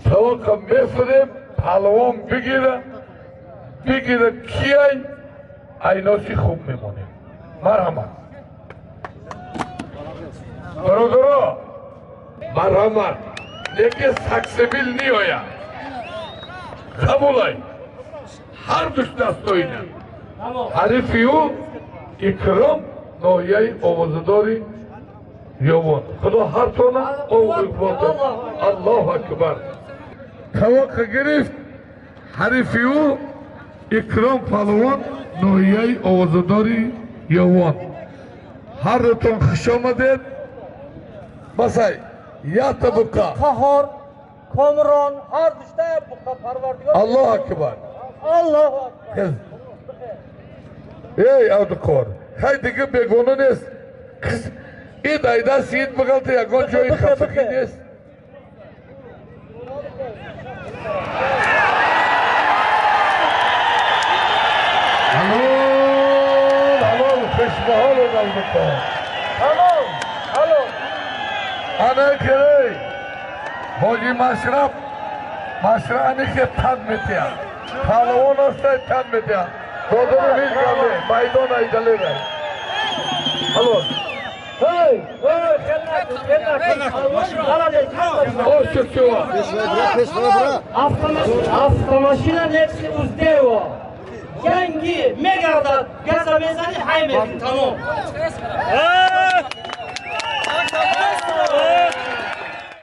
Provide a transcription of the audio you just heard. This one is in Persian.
توقع میفریم پهلوان بگیره کیای ایناشی خوب میمونیم. مرحمت برادرها، مرحمت. دیگه سکسبیل نیاید. قبولای هر دوش دستوینه حریفی او اکرام نایه آوازداری یوان. خدا هر تونه الله اکبر. توقع گرفت حریفی او اکرام پهلوان نایه آوازداری یوان. هر تون خوش آمدید. بسای یا طبقه Kahar, Kamran, her düşte bu parvardigar. الله اکبر. Allah akbar. ای اودکار خیلی دیگه بگونه نیست. این دایده سید بگلته یکان جایی خفگی نیست. حلال خوشبحال و دلبکار. Hello. آنه که حاجی مشرف انی که تن میتیا پهلوان هسته تن میتیا دادر هیچ گرده میدان ایدلی رای. حلال Oşuk çuva. Автомашина hepsi uzdeva. Gengi, Megar'da gaza mezani haymedin tamam.